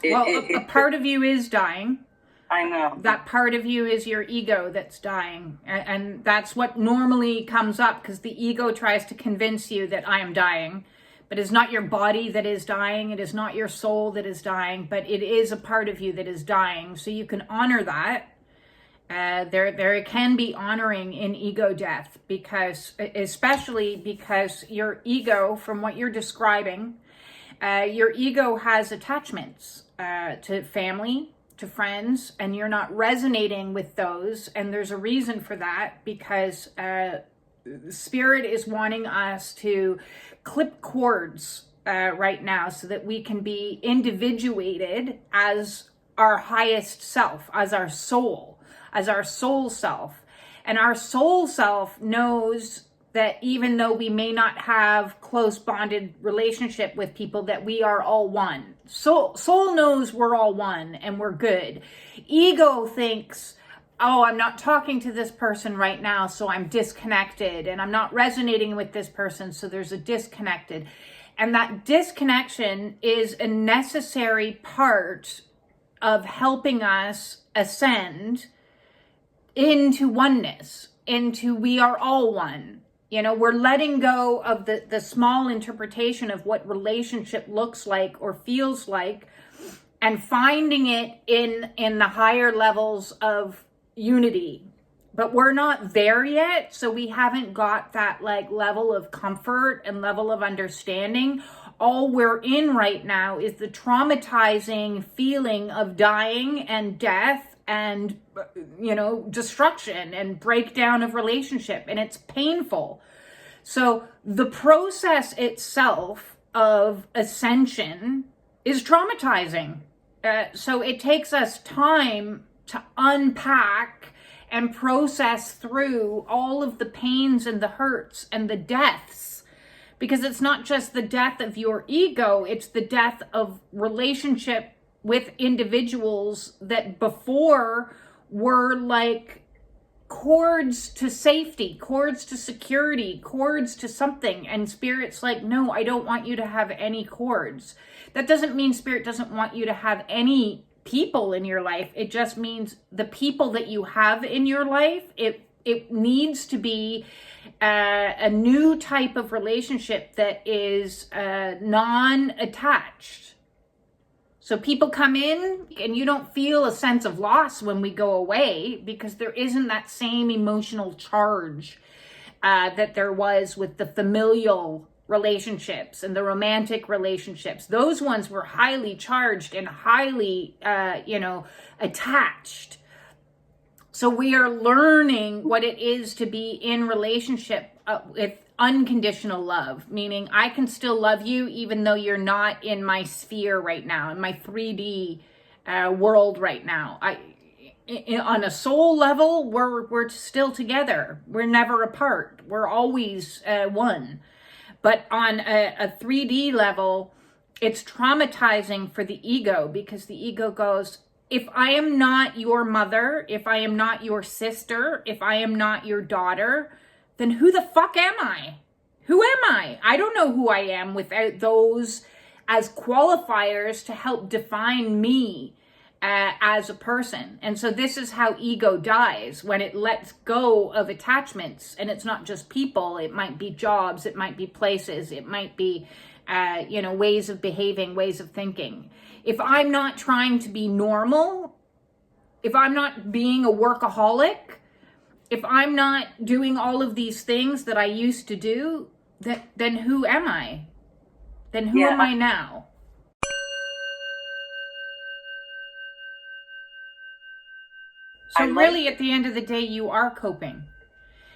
Well, a part of you is dying. I know. That part of you is your ego that's dying. And that's what normally comes up, because the ego tries to convince you that I am dying. But it's not your body that is dying. It is not your soul that is dying, but it is a part of you that is dying. So you can honor that. There can be honoring in ego death, because especially because your ego, from what you're describing, your ego has attachments to family, to friends, and you're not resonating with those. And there's a reason for that, because Spirit is wanting us to clip cords right now so that we can be individuated as our highest self, as our soul self. And our soul self knows that even though we may not have close bonded relationship with people, that we are all one. Soul knows we're all one and we're good. Ego thinks, oh, I'm not talking to this person right now, so I'm disconnected, and I'm not resonating with this person, so there's a disconnected. And that disconnection is a necessary part of helping us ascend into oneness, into we are all one. You know, we're letting go of the small interpretation of what relationship looks like or feels like, and finding it in the higher levels of unity. But we're not there yet, so we haven't got that like level of comfort and level of understanding. All we're in right now is the traumatizing feeling of dying and death and, you know, destruction and breakdown of relationship, and it's painful. So the process itself of ascension is traumatizing. So it takes us time to unpack and process through all of the pains and the hurts and the deaths, because it's not just the death of your ego, it's the death of relationship with individuals that before were like cords to safety, cords to security, cords to something. And Spirit's like, no, I don't want you to have any cords. That doesn't mean Spirit doesn't want you to have any people in your life. It just means the people that you have in your life, it needs to be a new type of relationship that is non-attached. So people come in and you don't feel a sense of loss when we go away, because there isn't that same emotional charge that there was with the familial relationships and the romantic relationships. Those ones were highly charged and highly, attached. So we are learning what it is to be in relationship with unconditional love, meaning I can still love you even though you're not in my sphere right now, in my 3D world right now. On a soul level, we're still together. We're never apart. We're always one. But on a 3D level, it's traumatizing for the ego, because the ego goes, if I am not your mother, if I am not your sister, if I am not your daughter, then who the fuck am I? Who am I? I don't know who I am without those as qualifiers to help define me as a person. And so this is how ego dies, when it lets go of attachments. And it's not just people. It might be jobs. It might be places. It might be, ways of behaving, ways of thinking. If I'm not trying to be normal, if I'm not being a workaholic, if I'm not doing all of these things that I used to do, then who am I? Then who am I now? So really, at the end of the day, you are coping.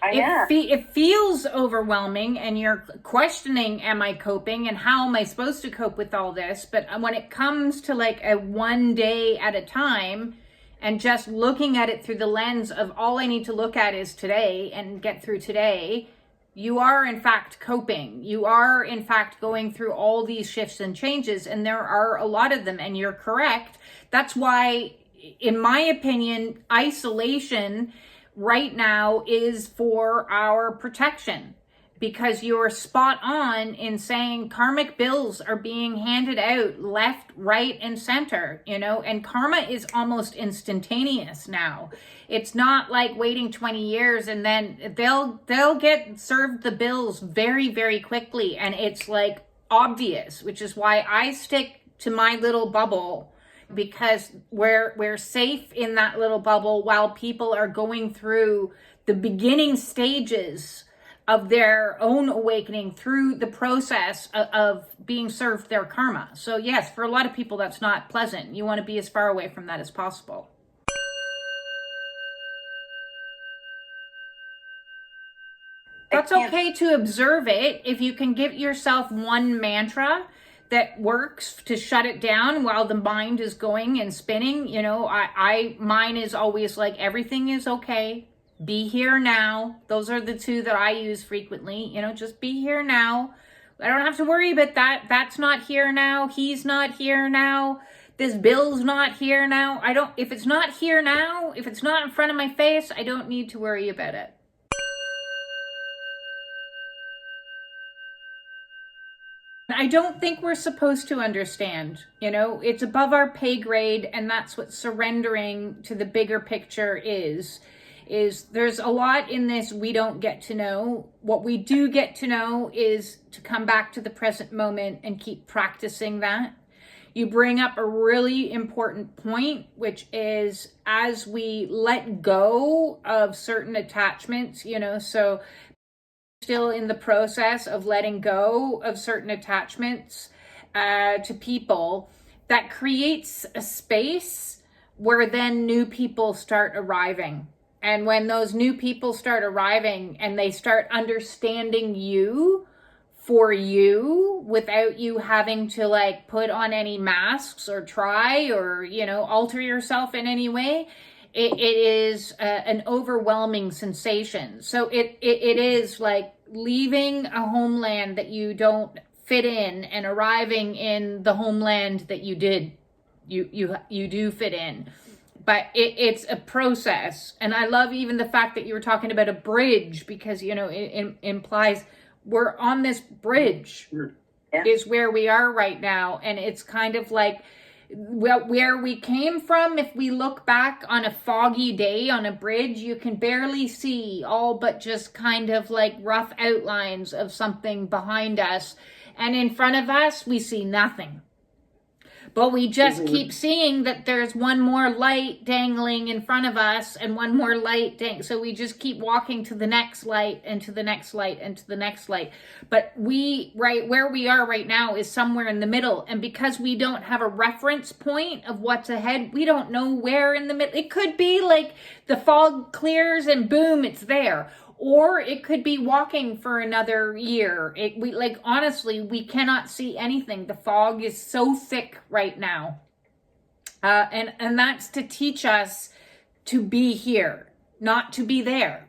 It feels overwhelming, and you're questioning, am I coping, and how am I supposed to cope with all this? But when it comes to like a one day at a time, and just looking at it through the lens of all I need to look at is today and get through today, you are in fact coping. You are in fact going through all these shifts and changes, and there are a lot of them, and you're correct. That's why, in my opinion, isolation right now is for our protection. because you're spot on in saying karmic bills are being handed out left, right, and center, and karma is almost instantaneous now. It's not like waiting 20 years and then they'll get served the bills very, very quickly. And it's like obvious, which is why I stick to my little bubble, because we're safe in that little bubble while people are going through the beginning stages of their own awakening through the process of being served their karma. So yes, for a lot of people, that's not pleasant. You want to be as far away from that as possible. That's okay to observe it. If you can give yourself one mantra that works to shut it down while the mind is going and spinning, mine is always like, everything is okay. Be here now. Those are the two that I use frequently. Just be here now. I don't have to worry about that. That's not here now. He's not here now. This bill's not here now. If it's not here now, if it's not in front of my face, I don't need to worry about it. I don't think we're supposed to understand. It's above our pay grade, and that's what surrendering to the bigger picture is there's a lot in this we don't get to know. What we do get to know is to come back to the present moment and keep practicing that. You bring up a really important point, which is as we let go of certain attachments, so still in the process of letting go of certain attachments to people, that creates a space where then new people start arriving. And when those new people start arriving and they start understanding you for you without you having to put on any masks or try or, alter yourself in any way, it is an overwhelming sensation. So it is like leaving a homeland that you don't fit in and arriving in the homeland that you do fit in. But it's a process. And I love even the fact that you were talking about a bridge, because, it implies we're on this bridge is where we are right now. And it's kind of like, well, where we came from, if we look back on a foggy day on a bridge, you can barely see all but just kind of like rough outlines of something behind us. And in front of us, we see nothing. But we just keep seeing that there's one more light dangling in front of us and one more light. So we just keep walking to the next light and to the next light and to the next light. But right where we are right now is somewhere in the middle. And because we don't have a reference point of what's ahead, we don't know where in the middle. It could be like the fog clears and boom, it's there. Or it could be walking for another year. Honestly, we cannot see anything. The fog is so thick right now. And that's to teach us to be here, not to be there.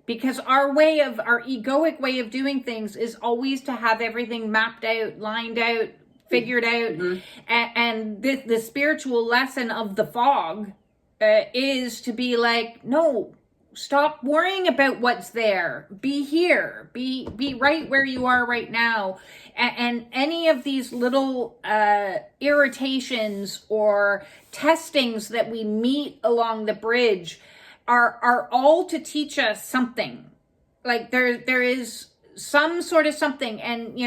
Because our egoic way of doing things is always to have everything mapped out, lined out, figured out. Mm-hmm. And the spiritual lesson of the fog is to be like, no, stop worrying about what's there. Be here. Be right where you are right now. And any of these little irritations or testings that we meet along the bridge are all to teach us something. Like there is some sort of something. And,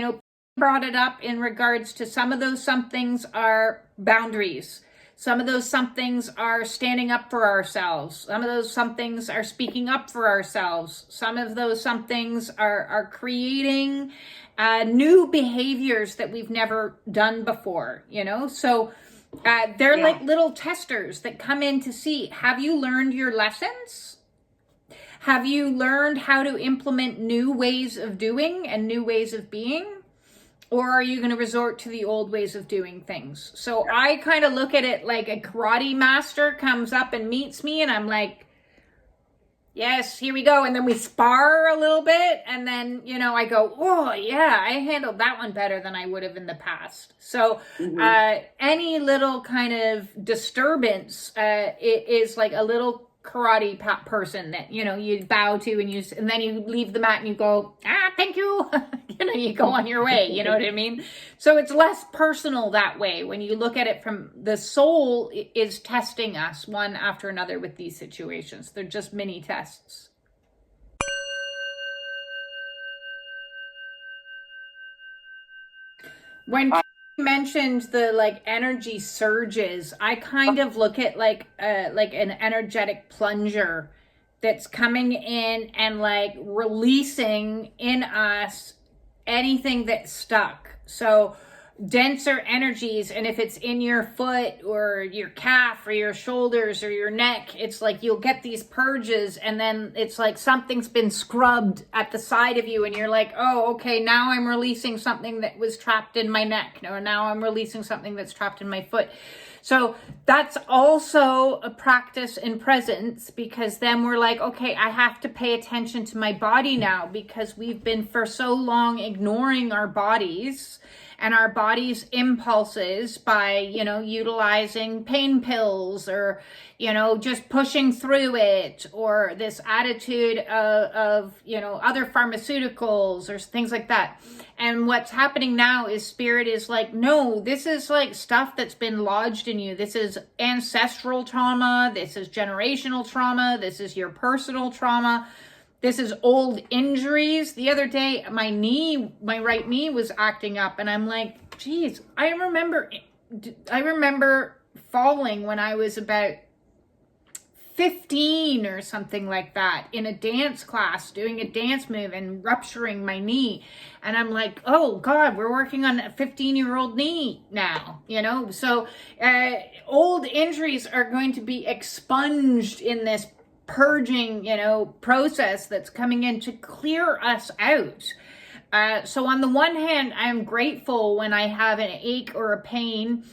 brought it up in regards to some of those somethings are boundaries. Some of those somethings are standing up for ourselves. Some of those somethings are speaking up for ourselves. Some of those somethings are creating new behaviors that we've never done before, So they're like little testers that come in to see, have you learned your lessons? Have you learned how to implement new ways of doing and new ways of being? Or are you going to resort to the old ways of doing things? So I kind of look at it like a karate master comes up and meets me and I'm like, yes, here we go. And then we spar a little bit. And then, I go, oh yeah, I handled that one better than I would have in the past. So any little kind of disturbance, it is like a little karate person that, you know, you bow to and then you leave the mat and you go, thank you. You know, you go on your way, you know what I mean? So it's less personal that way. When you look at it from the soul is testing us one after another with these situations. They're just mini tests. When you mentioned the like energy surges, I kind of look at like an energetic plunger that's coming in and like releasing in us anything that's stuck. So denser energies, and if it's in your foot or your calf or your shoulders or your neck, it's like you'll get these purges, and then it's like something's been scrubbed at the side of you and you're like, oh, okay, now I'm releasing something that was trapped in my neck, or now I'm releasing something that's trapped in my foot. So that's also a practice in presence, because then we're like, okay, I have to pay attention to my body now, because we've been for so long ignoring our bodies and our body's impulses by, you know, utilizing pain pills, or, you know, just pushing through it, or this attitude of, you know, other pharmaceuticals or things like that. And what's happening now is spirit is like, no, this is like stuff that's been lodged in you. This is ancestral trauma. This is generational trauma. This is your personal trauma. This is old injuries. The other day, my right knee was acting up, and I'm like, geez, I remember falling when I was about 15 or something like that in a dance class, doing a dance move and rupturing my knee. And I'm like, oh God, we're working on a 15-year-old knee now, you know? So old injuries are going to be expunged in this purging, you know, process that's coming in to clear us out. So on the one hand, I'm grateful when I have an ache or a pain.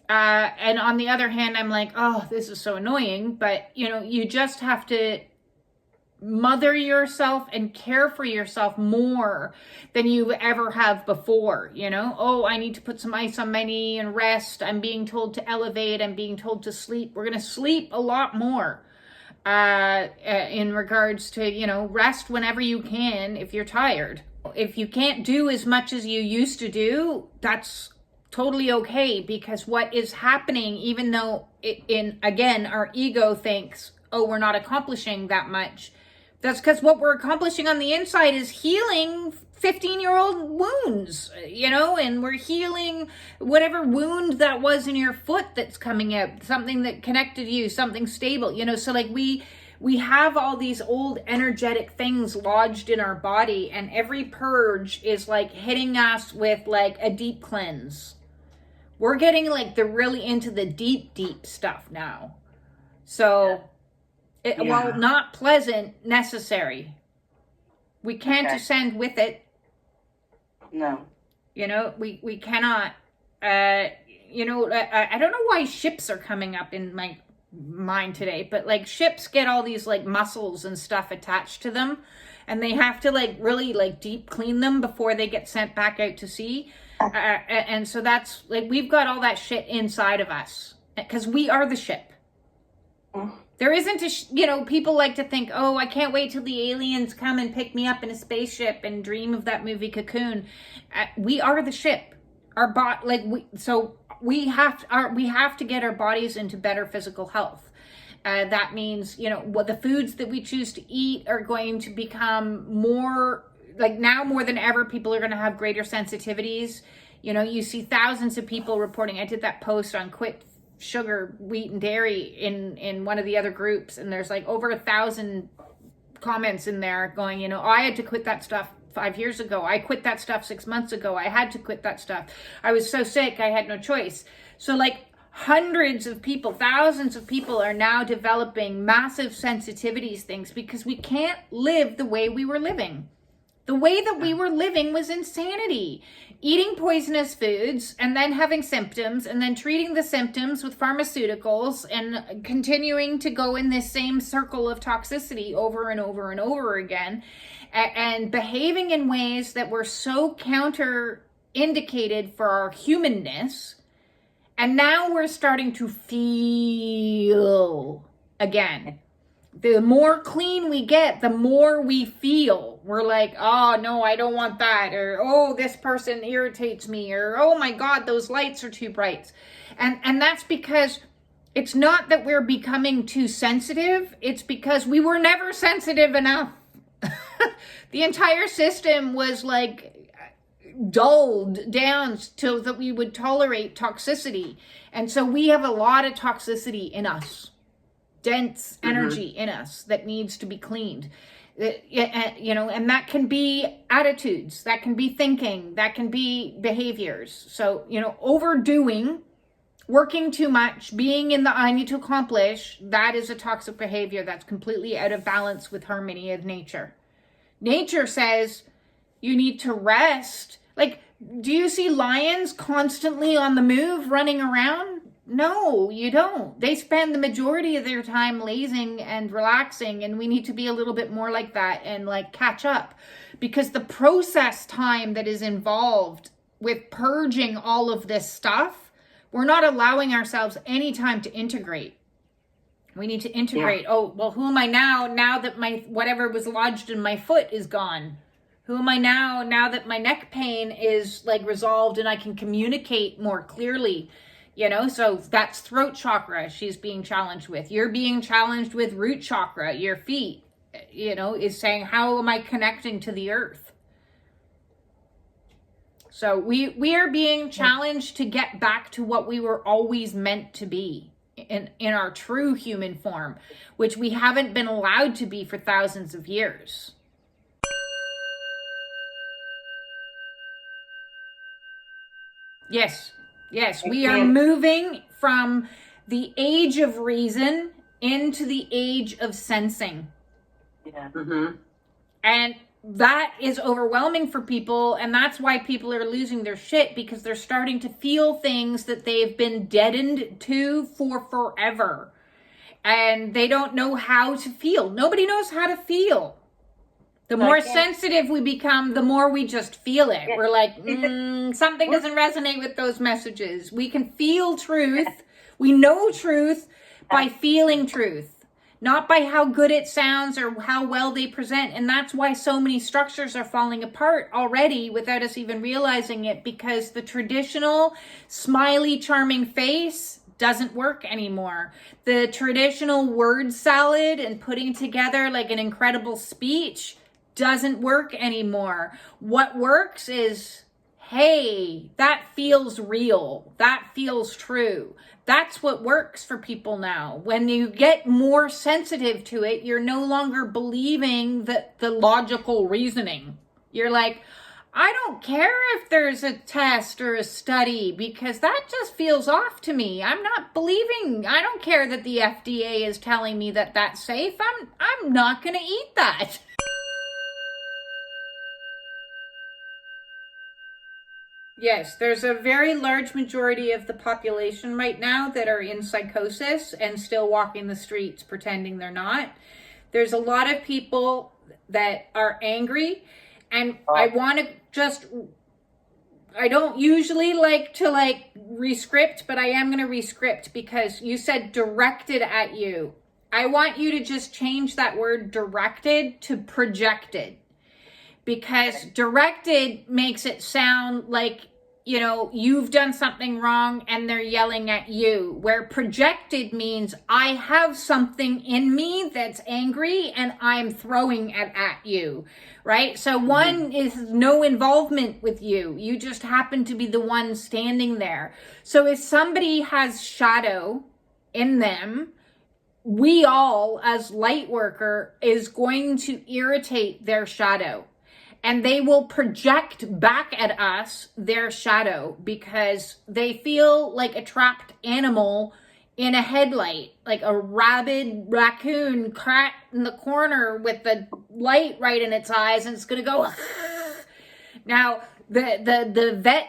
And on the other hand, I'm like, oh, this is so annoying. But, you know, you just have to mother yourself and care for yourself more than you ever have before. You know, oh, I need to put some ice on my knee and rest. I'm being told to elevate. I'm being told to sleep. We're going to sleep a lot more. In regards to, you know, rest whenever you can if you're tired. If you can't do as much as you used to do, that's totally okay, because what is happening, even though again, our ego thinks, oh, we're not accomplishing that much, that's because what we're accomplishing on the inside is healing 15-year-old wounds, you know, and we're healing whatever wound that was in your foot that's coming out, something that connected you, something stable, you know. So like we have all these old energetic things lodged in our body, and every purge is like hitting us with like a deep cleanse. We're getting like really into the deep stuff now. So while not pleasant, necessary. We can't ascend with it. No. You know, we cannot, you know, I don't know why ships are coming up in my mind today, but like ships get all these like muscles and stuff attached to them, and they have to like really like deep clean them before they get sent back out to sea. And so that's like, we've got all that shit inside of us because we are the ship. There isn't you know, people like to think, oh, I can't wait till the aliens come and pick me up in a spaceship and dream of that movie Cocoon. We are the ship. We have to get our bodies into better physical health. That means, you know, what the foods that we choose to eat are going to become more, like now more than ever, people are going to have greater sensitivities. You know, you see thousands of people reporting. I did that post on quit sugar, wheat, and dairy in one of the other groups, and there's like over 1,000 comments in there going, you know, oh, I had to quit that stuff 5 years ago. I quit that stuff 6 months ago. I had to quit that stuff. I was so sick, I had no choice. So like hundreds of people, thousands of people are now developing massive sensitivities things because we can't live the way we were living. The way that we were living was insanity. Eating poisonous foods and then having symptoms and then treating the symptoms with pharmaceuticals and continuing to go in this same circle of toxicity over and over and over again, and behaving in ways that were so counter-indicated for our humanness. And now we're starting to feel again. The more clean we get, the more we feel. We're like, oh no, I don't want that. Or, oh, this person irritates me. Or, oh my God, those lights are too bright. And that's because it's not that we're becoming too sensitive. It's because we were never sensitive enough. The entire system was like dulled down so that we would tolerate toxicity. And so we have a lot of toxicity in us. Dense energy in us that needs to be cleaned, and that can be attitudes, that can be thinking, that can be behaviors. So, overdoing, working too much, being in the I need to accomplish, that is a toxic behavior that's completely out of balance with harmony of nature. Nature says you need to rest. Like, do you see lions constantly on the move, running around? No, you don't. They spend the majority of their time lazing and relaxing, and we need to be a little bit more like that and like catch up, because the process time that is involved with purging all of this stuff, we're not allowing ourselves any time to integrate. We need to integrate. Yeah. Oh, well, who am I now that my whatever was lodged in my foot is gone? Who am I now that my neck pain is like resolved and I can communicate more clearly? So that's throat chakra she's being challenged with. You're being challenged with root chakra. Your feet, is saying, how am I connecting to the earth? So we are being challenged to get back to what we were always meant to be in our true human form, which we haven't been allowed to be for thousands of years. Yes, we are moving from the age of reason into the age of sensing. Yeah. And that is overwhelming for people, and that's why people are losing their shit, because they're starting to feel things that they've been deadened to for forever. And they don't know how to feel. Nobody knows how to feel. The more sensitive we become, the more we just feel it. We're like, something doesn't resonate with those messages. We can feel truth. We know truth by feeling truth, not by how good it sounds or how well they present. And that's why so many structures are falling apart already without us even realizing it, because the traditional smiley, charming face doesn't work anymore. The traditional word salad and putting together like an incredible speech doesn't work anymore. What works is, hey, that feels real. That feels true. That's what works for people now. When you get more sensitive to it, you're no longer believing the logical reasoning. You're like, I don't care if there's a test or a study, because that just feels off to me. I'm not believing. I don't care that the FDA is telling me that that's safe. I'm not going to eat that. Yes, there's a very large majority of the population right now that are in psychosis and still walking the streets pretending they're not. There's a lot of people that are angry, and I want to I don't usually like to rescript, but I am going to rescript, because you said directed at you. I want you to just change that word directed to projected, because directed makes it sound like, you've done something wrong and they're yelling at you, where projected means I have something in me that's angry and I'm throwing it at you, right? So one is no involvement with you. You just happen to be the one standing there. So if somebody has shadow in them, we all as light worker is going to irritate their shadow. And they will project back at us their shadow, because they feel like a trapped animal in a headlight, like a rabid raccoon caught in the corner with the light right in its eyes, and it's going to go. Now, the vet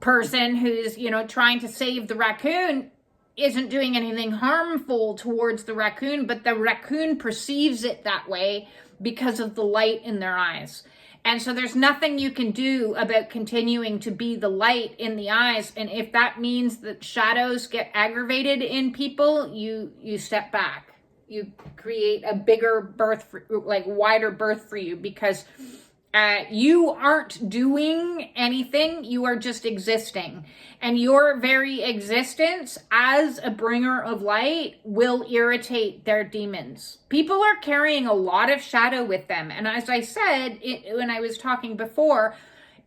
person who's, trying to save the raccoon isn't doing anything harmful towards the raccoon, but the raccoon perceives it that way because of the light in their eyes. And so there's nothing you can do about continuing to be the light in the eyes. And if that means that shadows get aggravated in people, you step back. You create a bigger birth, wider birth for you, because you aren't doing anything. You are just existing. And your very existence as a bringer of light will irritate their demons. People are carrying a lot of shadow with them. And as I said, when I was talking before,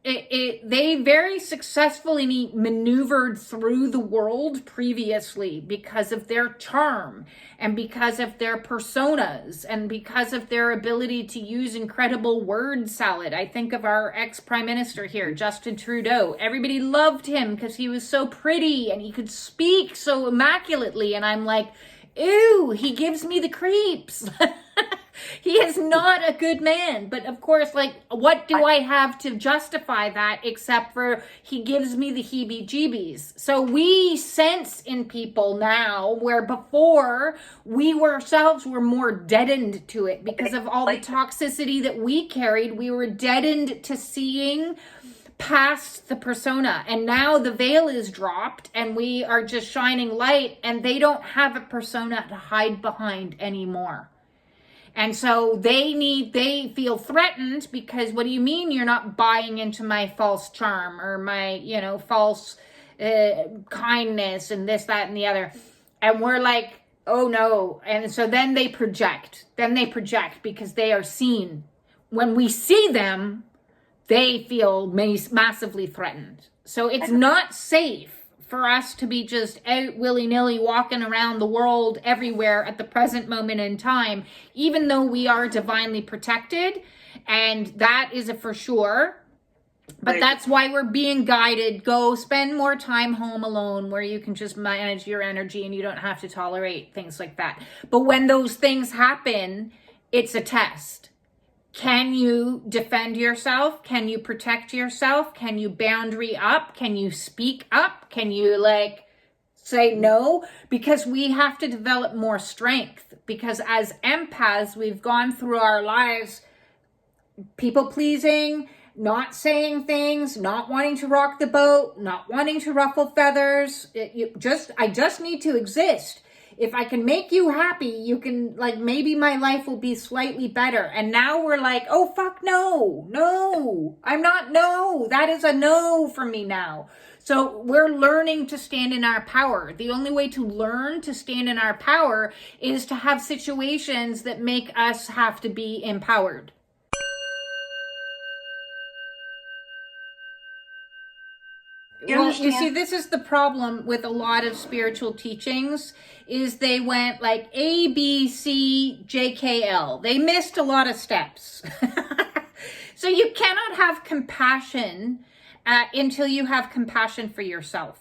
they very successfully maneuvered through the world previously because of their charm and because of their personas and because of their ability to use incredible word salad. I think of our ex-prime minister here, Justin Trudeau. Everybody loved him because he was so pretty and he could speak so immaculately. And I'm like, ew, he gives me the creeps. He is not a good man. But of course, what do I have to justify that except for he gives me the heebie-jeebies? So we sense in people now where before we ourselves were more deadened to it because of all the toxicity that we carried. We were deadened to seeing past the persona, and now the veil is dropped and we are just shining light, and they don't have a persona to hide behind anymore. And so they feel threatened because, what do you mean you're not buying into my false charm or my, false kindness and this, that, and the other? And we're like, oh no. And so then they project because they are seen. When we see them, they feel massively threatened. So it's not safe for us to be just out willy-nilly walking around the world everywhere at the present moment in time, even though we are divinely protected. And that is a for sure. But that's why we're being guided. Go spend more time home alone where you can just manage your energy and you don't have to tolerate things like that. But when those things happen, it's a test. Can you defend yourself? Can you protect yourself? Can you boundary up? Can you speak up? Can you say no? Because we have to develop more strength, because as empaths, we've gone through our lives people pleasing, not saying things, not wanting to rock the boat, not wanting to ruffle feathers. I just need to exist. If I can make you happy, you can, maybe my life will be slightly better. And now we're like, oh, fuck, no, I'm not, no, that is a no for me now. So we're learning to stand in our power. The only way to learn to stand in our power is to have situations that make us have to be empowered. Well, you see, this is the problem with a lot of spiritual teachings, is they went A, B, C, J, K, L. They missed a lot of steps. So you cannot have compassion until you have compassion for yourself.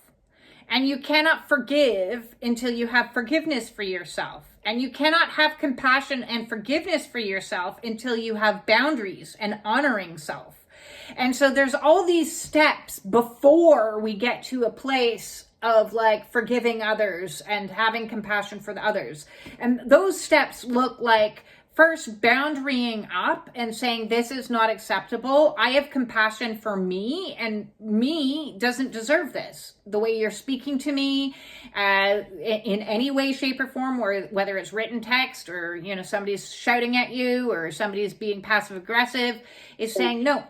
And you cannot forgive until you have forgiveness for yourself. And you cannot have compassion and forgiveness for yourself until you have boundaries and honoring self. And so there's all these steps before we get to a place of forgiving others and having compassion for the others. And those steps look like, first, boundarying up and saying, this is not acceptable. I have compassion for me, and me doesn't deserve this. The way you're speaking to me in any way, shape, or form, or whether it's written text or, somebody's shouting at you or somebody's being passive aggressive, is saying, no,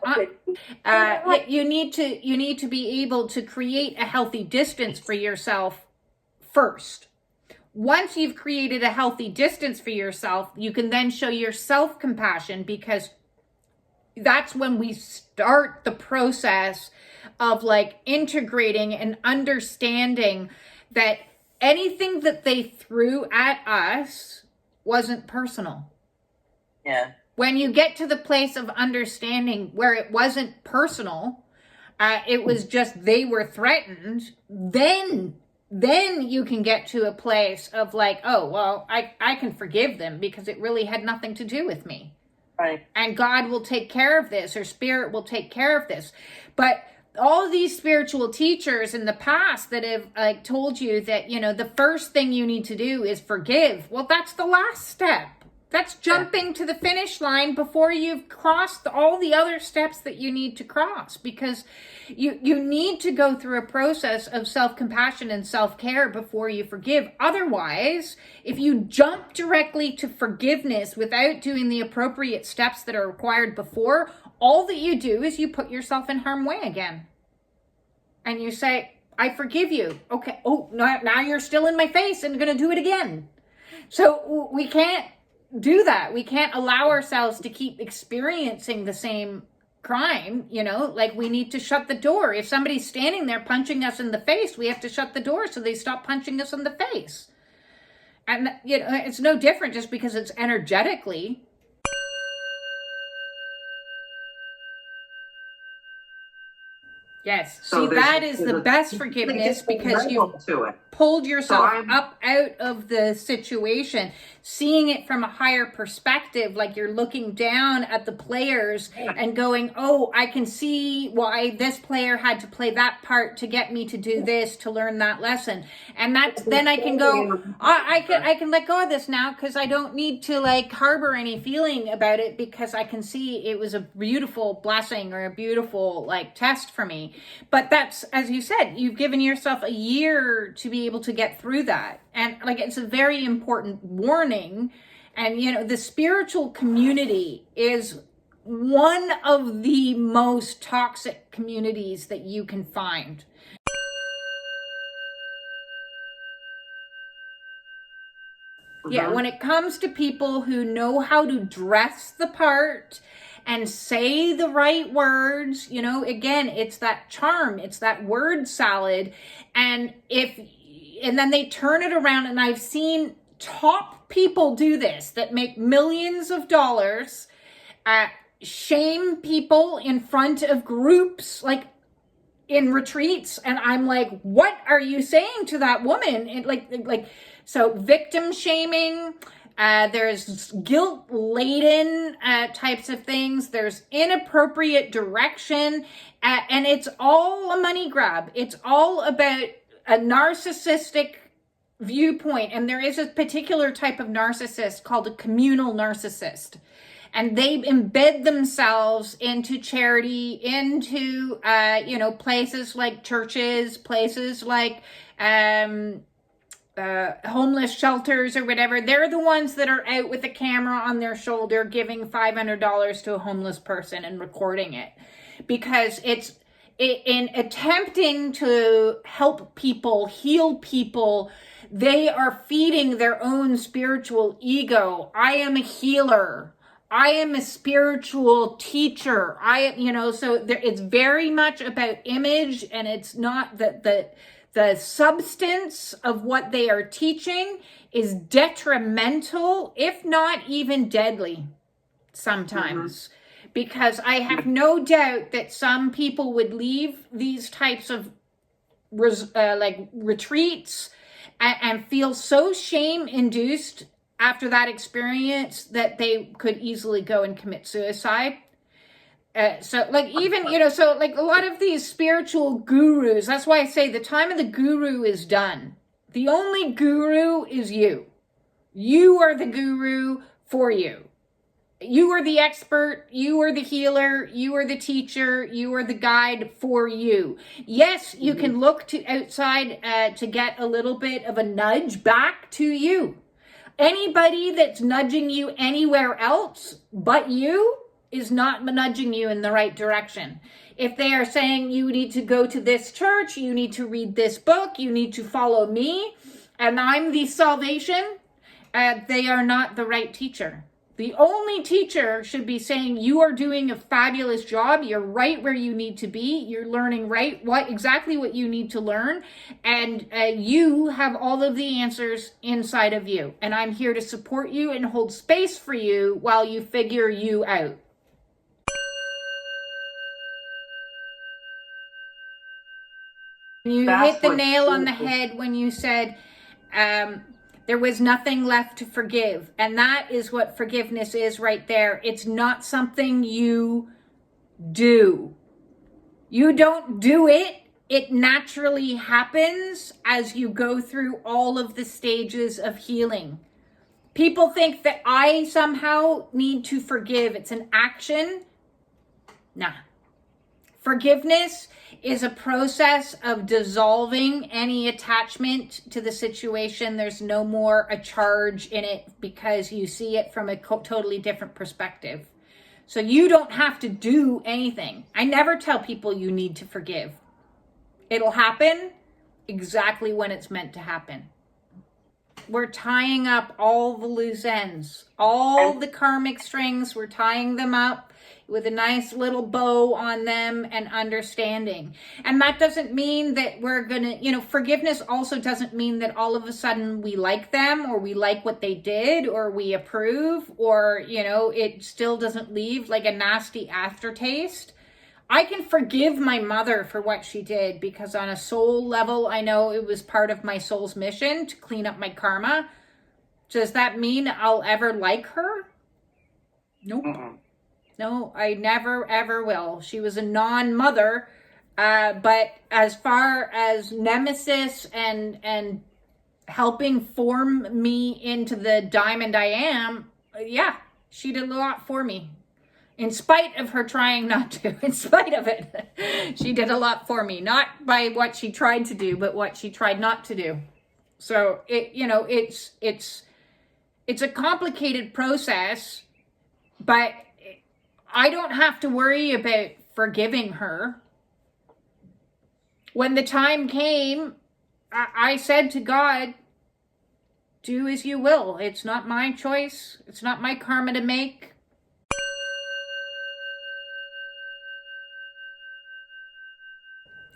you need to be able to create a healthy distance for yourself first. Once you've created a healthy distance for yourself, you can then show yourself compassion, because that's when we start the process of integrating and understanding that anything that they threw at us wasn't personal. Yeah. When you get to the place of understanding where it wasn't personal, it was just they were threatened, then you can get to a place of oh, well, I can forgive them because it really had nothing to do with me. Right. And God will take care of this, or spirit will take care of this. But all these spiritual teachers in the past that have told you that, the first thing you need to do is forgive. Well, that's the last step. That's jumping to the finish line before you've crossed all the other steps that you need to cross, because you need to go through a process of self-compassion and self-care before you forgive. Otherwise, if you jump directly to forgiveness without doing the appropriate steps that are required before, all that you do is you put yourself in harm's way again. And you say, I forgive you. Okay. Oh, now you're still in my face and going to do it again. So we can't do that. We can't allow ourselves to keep experiencing the same crime, like we need to shut the door. If somebody's standing there punching us in the face, we have to shut the door so they stop punching us in the face. And, it's no different just because it's energetically. Yes. So see, that is the best forgiveness, because you've pulled yourself up out of the situation, seeing it from a higher perspective, like you're looking down at the players and going, oh, I can see why this player had to play that part to get me to do this, to learn that lesson. And then I can go, I can let go of this now, because I don't need to harbor any feeling about it, because I can see it was a beautiful blessing or a beautiful test for me. But that's, as you said, you've given yourself a year to be able to get through that. And it's a very important warning. And, the spiritual community is one of the most toxic communities that you can find. Yeah, when it comes to people who know how to dress the part and say the right words, again, it's that charm, it's that word salad. And then they turn it around, and I've seen top people do this that make millions of dollars, shame people in front of groups, in retreats. And I'm like, what are you saying to that woman? And so victim shaming, there's guilt-laden types of things. There's inappropriate direction, and it's all a money grab. It's all about a narcissistic viewpoint. And there is a particular type of narcissist called a communal narcissist. And they embed themselves into charity, into, places like churches, places like homeless shelters or whatever. They're the ones that are out with a camera on their shoulder giving $500 to a homeless person and recording it, because in attempting to help people, heal people, they are feeding their own spiritual ego. I am a healer. I am a spiritual teacher. So it's very much about image, and it's not that the substance of what they are teaching is detrimental, if not even deadly sometimes. Because I have no doubt that some people would leave these types of retreats and feel so shame-induced after that experience that they could easily go and commit suicide. A lot of these spiritual gurus, that's why I say the time of the guru is done. The only guru is you. You are the guru for you. You are the expert, you are the healer, you are the teacher, you are the guide for you. Yes, you can look to outside to get a little bit of a nudge back to you. Anybody that's nudging you anywhere else but you is not nudging you in the right direction. If they are saying you need to go to this church, you need to read this book, you need to follow me, and I'm the salvation, they are not the right teacher. The only teacher should be saying you are doing a fabulous job. You're right where you need to be. You're learning exactly what you need to learn. And you have all of the answers inside of you. And I'm here to support you and hold space for you while you figure you out. You hit the nail on the head when you said, there was nothing left to forgive. And that is what forgiveness is right there. It's not something you do. You don't do it. It naturally happens as you go through all of the stages of healing. People think that I somehow need to forgive. It's an action. Nah. Forgiveness is a process of dissolving any attachment to the situation. There's no more a charge in it because you see it from a totally different perspective. So you don't have to do anything. I never tell people you need to forgive. It'll happen exactly when it's meant to happen. We're tying up all the loose ends, all the karmic strings, we're tying them up with a nice little bow on them and understanding. And that doesn't mean that we're gonna, forgiveness also doesn't mean that all of a sudden we like them or we like what they did or we approve or, it still doesn't leave like a nasty aftertaste. I can forgive my mother for what she did because on a soul level, I know it was part of my soul's mission to clean up my karma. Does that mean I'll ever like her? Nope. No, I never, ever will. She was a non-mother, but as far as nemesis and helping form me into the diamond I am, yeah, she did a lot for me. In spite of her trying not to, in spite of it, she did a lot for me. Not by what she tried to do, but what she tried not to do. So it's a complicated process, but I don't have to worry about forgiving her. When the time came, I said to God, do as you will. It's not my choice. It's not my karma to make.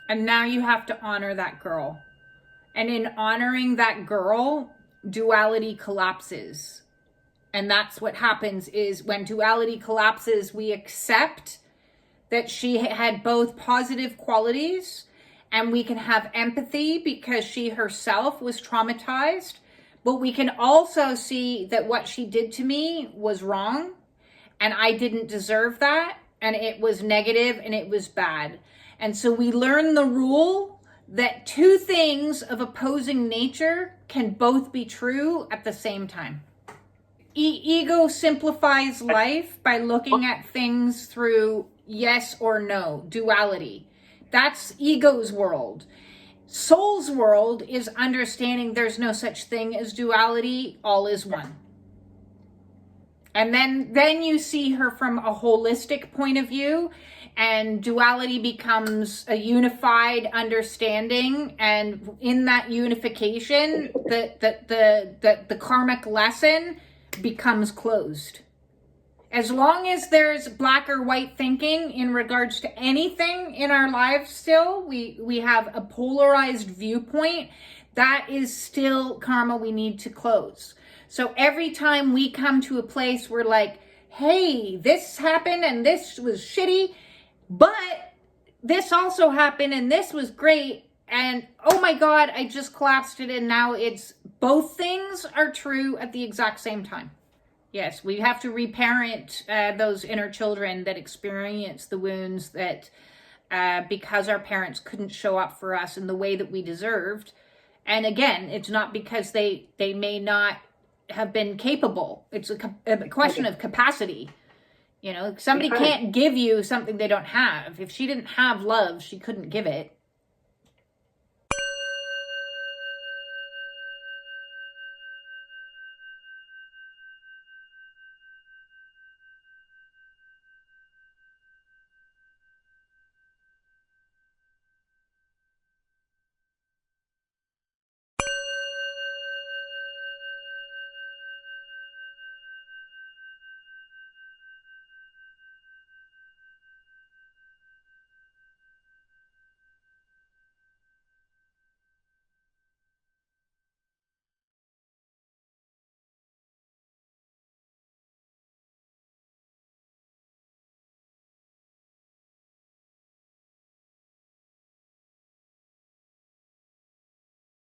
And now you have to honor that girl. And in honoring that girl, duality collapses. And that's what happens is when duality collapses, we accept that she had both positive qualities and we can have empathy because she herself was traumatized. But we can also see that what she did to me was wrong and I didn't deserve that. And it was negative and it was bad. And so we learn the rule that two things of opposing nature can both be true at the same time. Ego simplifies life by looking at things through yes or no, duality. That's ego's world. Soul's world is understanding there's no such thing as duality, all is one. And then you see her from a holistic point of view, and duality becomes a unified understanding. And in that unification, the karmic lesson becomes closed. As long as there's black or white thinking in regards to anything in our lives still, we have a polarized viewpoint, that is still karma we need to close. So every time we come to a place where like, hey, this happened and this was shitty, but this also happened and this was great. And oh my God, I just collapsed it. And now it's both things are true at the exact same time. Yes, we have to reparent those inner children that experience the wounds that because our parents couldn't show up for us in the way that we deserved. And again, it's not because they may not have been capable. It's a question of capacity. Somebody can't give you something they don't have. If she didn't have love, she couldn't give it.